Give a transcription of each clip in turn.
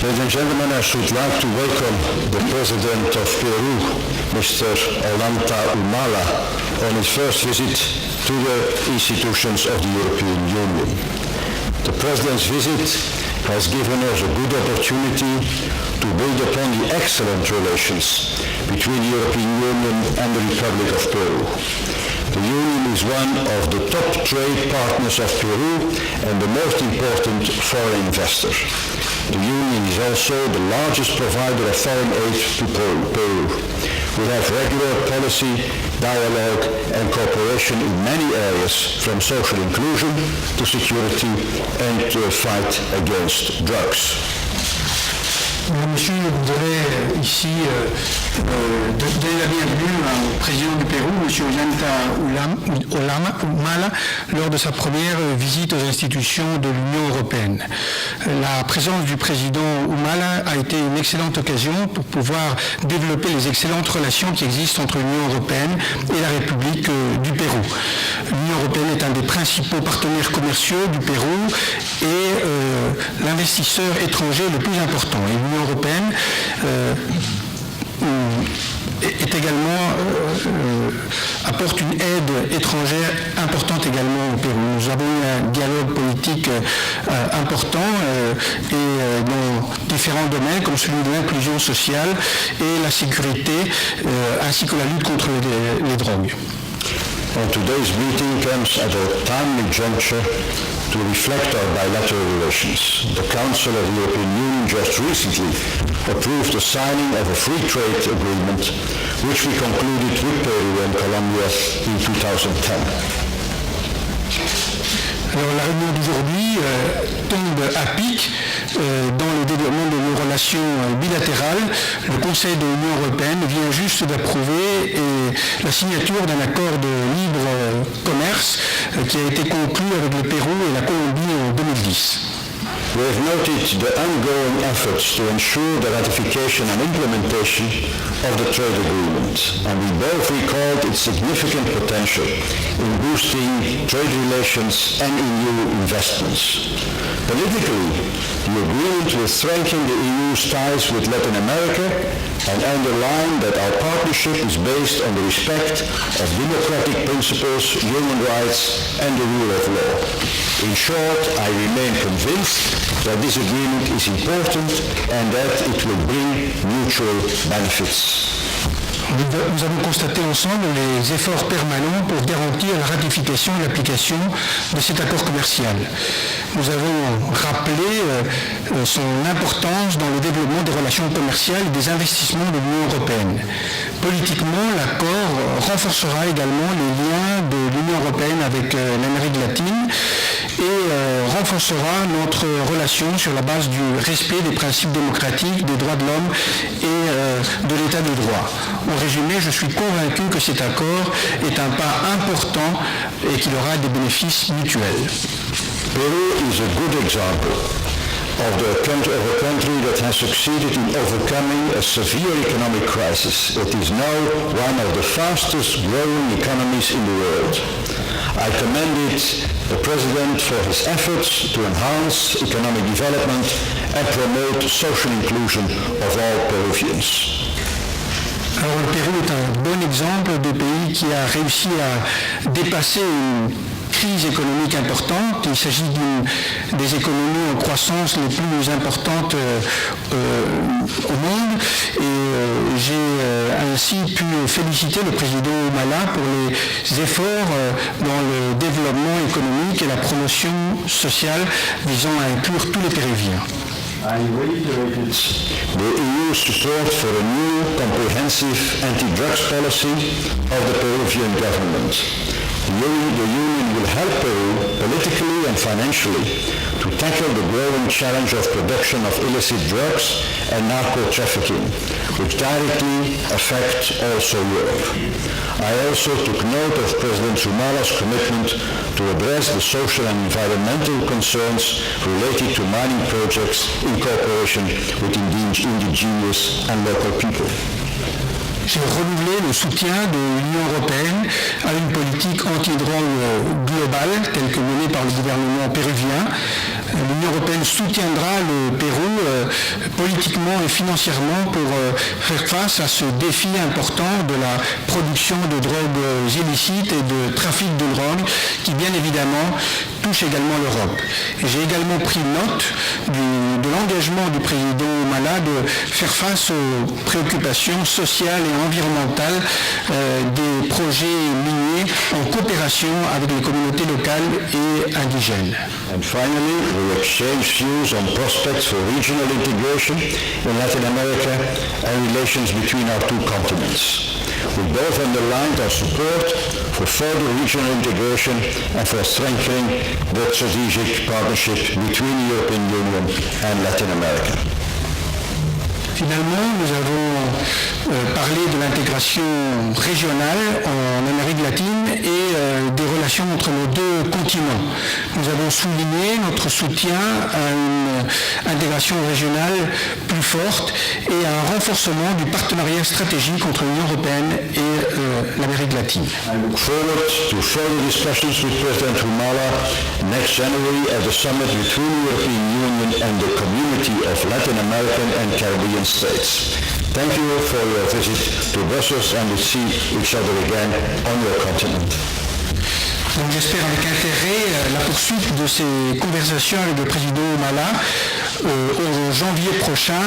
Ladies and gentlemen, I should like to welcome the President of Peru, Mr. Ollanta Humala, on his first visit to the institutions of the European Union. The President's visit has given us a good opportunity to build upon the excellent relations between the European Union and the Republic of Peru. The Union is one of the top trade partners of Peru and the most important foreign investor. The Union is also the largest provider of foreign aid to Peru. We have regular policy, dialogue and cooperation in many areas, from social inclusion to security and to the fight against drugs. Monsieur, je voudrais ici donner la bienvenue au président du Pérou, Monsieur Ollanta Humala, lors de sa première visite aux institutions de l'Union européenne. La présence du président Humala a été une excellente occasion pour pouvoir développer les excellentes relations qui existent entre l'Union européenne et la République du Pérou. L'Union européenne est un des principaux partenaires commerciaux du Pérou et l'investisseur étranger le plus important. Et l'Union européenne est également apporte une aide étrangère importante également au Pérou. Nous avons eu un dialogue politique important et dans différents domaines comme celui de l'inclusion sociale et la sécurité ainsi que la lutte contre les drogues. And today's meeting comes at a timely juncture to reflect our bilateral relations. The Council of the European Union just recently approved the signing of a free trade agreement which we concluded with Peru and Colombia in 2010. Alors la réunion d'aujourd'hui tombe à pic dans le développement de nos relations bilatérales. Le Conseil de l'Union européenne vient juste d'approuver la signature d'un accord de libre commerce qui a été conclu avec le Pérou et la Colombie en 2010. We have noted the ongoing efforts to ensure the ratification and implementation of the trade agreement, and we both recalled its significant potential in boosting trade relations and EU investments. Politically, the agreement will strengthen the EU's ties with Latin America and underline that our partnership is based on the respect of democratic principles, human rights, and the rule of law. In short, I remain convinced that this agreement is important and that it will bring mutual benefits. Nous avons constaté ensemble les efforts permanents pour garantir la ratification et l'application de cet accord commercial. Nous avons rappelé son importance dans le développement des relations commerciales et des investissements de l'Union européenne. Politiquement, l'accord renforcera également les liens de l'Union européenne avec l'Amérique latine et renforcera notre relation sur la base du respect des principes démocratiques, des droits de l'homme et de l'état de droit. En résumé, je suis convaincu que cet accord est un pas important et qu'il aura des bénéfices mutuels. Peru is a good example of a country that has succeeded in overcoming a severe economic crisis. It is now one of the fastest growing economies in the world. I commended the President for his efforts to enhance economic development and promote social inclusion of all Peruvians. Alors le Pérou est un bon exemple de pays qui a réussi à dépasser une crise économique importante. Il s'agit des économies en croissance les plus importantes au monde et j'ai ainsi pu féliciter le président Humala pour les efforts dans le développement économique et la promotion sociale visant à inclure tous les Péruviens. I reiterated the EU support for a new comprehensive anti-drugs policy of the Peruvian government. The Union will help Peru politically and financially to tackle the growing challenge of production of illicit drugs and narco-trafficking, which directly affect also Europe. I also took note of President Humala's commitment to address the social and environmental concerns related to mining projects in cooperation with indigenous and local people. J'ai renouvelé le soutien de l'Union européenne à une politique anti-drogue globale telle que menée par le gouvernement péruvien L'Union européenne soutiendra le Pérou politiquement et financièrement pour faire face à ce défi important de la production de drogues illicites et de trafic de drogue qui bien évidemment touche également l'Europe. J'ai également pris note de l'engagement du président Humala de faire face aux préoccupations sociales et environnementales des projets miniers en coopération avec les communautés locales et indigènes. And finally, we exchange views on prospects for regional integration in Latin America and relations between our two continents. We both underlined our support for further regional integration and for strengthening the strategic partnership between the European Union and Latin America. Finalement, nous avons parlé de l'intégration régionale en Amérique latine et des relations entre nos deux continents. Nous avons souligné notre soutien à une intégration régionale plus forte et à un renforcement du partenariat stratégique entre l'Union européenne et l'Amérique latine. I look forward to further discussions with President Humala next January at the summit between the European Union and the community of Latin American and Caribbean states. Thank you for your visit to Brussels and we see each other again on your continent. Donc j'espère avec intérêt la poursuite de ces conversations avec le président Humala au janvier prochain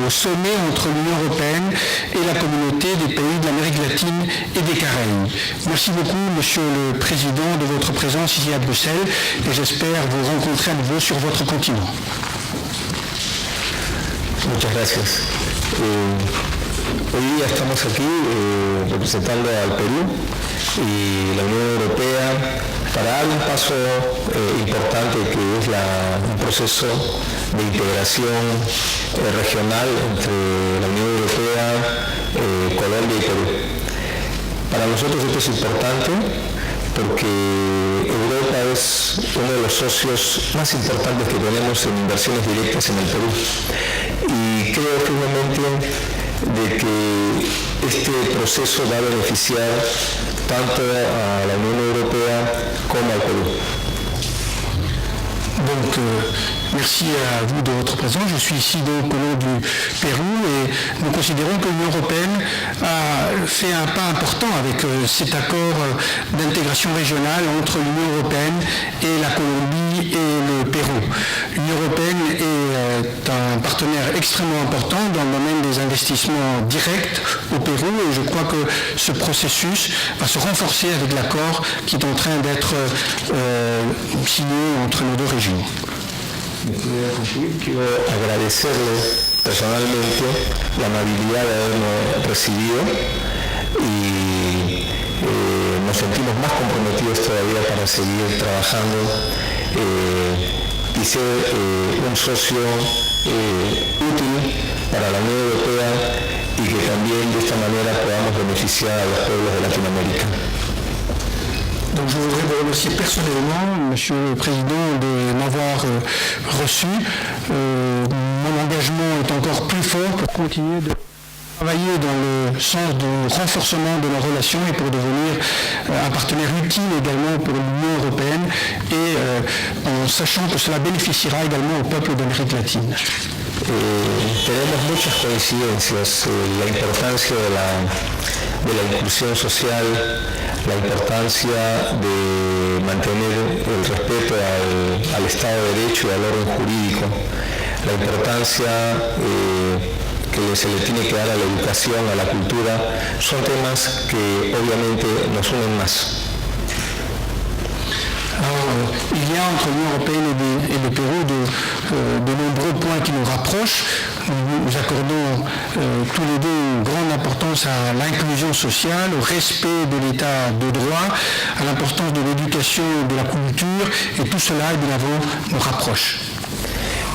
au sommet entre l'Union européenne et la communauté des pays de l'Amérique latine et des Caraïbes. Merci beaucoup, Monsieur le Président, de votre présence ici à Bruxelles et j'espère vous rencontrer à nouveau sur votre continent. Muchas gracias. Hoy día estamos aquí representando al Perú y la Unión Europea para dar un paso importante que es un proceso de integración regional entre la Unión Europea, Colombia y Perú. Para nosotros esto es importante porque Europa es uno de los socios más importantes que tenemos en inversiones directas en el Perú. Y creo firmemente de que este proceso va a beneficiar tanto a la Unión Europea como al Perú. Donc, merci à vous de votre présence. Je suis ici donc au nom du Pérou et nous considérons que l'Union européenne a fait un pas important avec cet accord d'intégration régionale entre l'Union européenne et la Colombie et le Pérou. L'Union européenne est un partenaire extrêmement important dans le domaine des investissements directs au Pérou et je crois que ce processus va se renforcer avec l'accord qui est en train d'être signé entre nos deux régions. Quiero agradecerle personalmente la amabilidad de habernos recibido y nos sentimos más comprometidos todavía para seguir trabajando y ser un socio útil para la Unión Europea y que también de esta manera podamos beneficiar a los pueblos de Latinoamérica. Donc je voudrais vous remercier personnellement, Monsieur le Président, de m'avoir reçu. Mon engagement est encore plus fort pour continuer de travailler dans le sens du renforcement de nos relations et pour devenir un partenaire utile également pour l'Union européenne et en sachant que cela bénéficiera également au peuple d'Amérique latine. Tenemos muchas coincidencias, la importancia de la inclusión social, la importancia de mantener el respeto al Estado de Derecho y al orden jurídico, la importancia que se le tiene que dar a la educación, a la cultura, son temas que obviamente nos unen más. Alors, il y a entre l'Union européenne et le Pérou de nombreux points qui nous rapprochent. Nous accordons tous les deux une grande importance à l'inclusion sociale, au respect de l'état de droit, à l'importance de l'éducation et de la culture, et tout cela, évidemment, nous rapproche.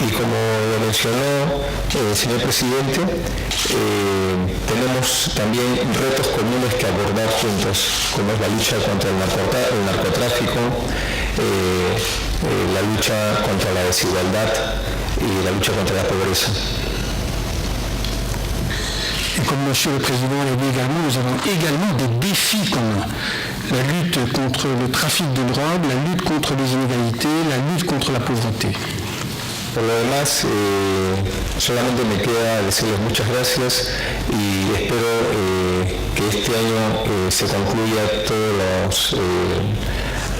Y como lo mencionó el señor presidente, tenemos también retos comunes que abordar juntos, como es la lucha contra el narcotráfico, la lucha contra la desigualdad y la lucha contra la pobreza. Et comme Monsieur le Président l'a dit également, nous avons également des défis communs. La lutte contre le trafic de drogue, la lutte contre les inégalités, la lutte contre la pauvreté. Por lo demás, solamente me queda decirles muchas gracias y espero que este año se concluya todos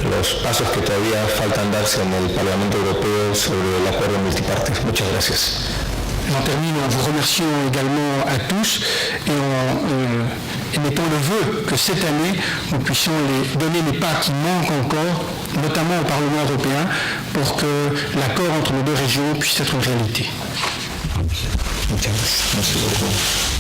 los pasos que todavía faltan darse en el Parlamento Europeo sobre el acuerdo multipartes. Muchas gracias. J'en termine en vous remerciant également à tous et en émettant le vœu que cette année, nous puissions donner les pas qui manquent encore, notamment au Parlement européen, pour que l'accord entre nos deux régions puisse être une réalité. Muchas gracias.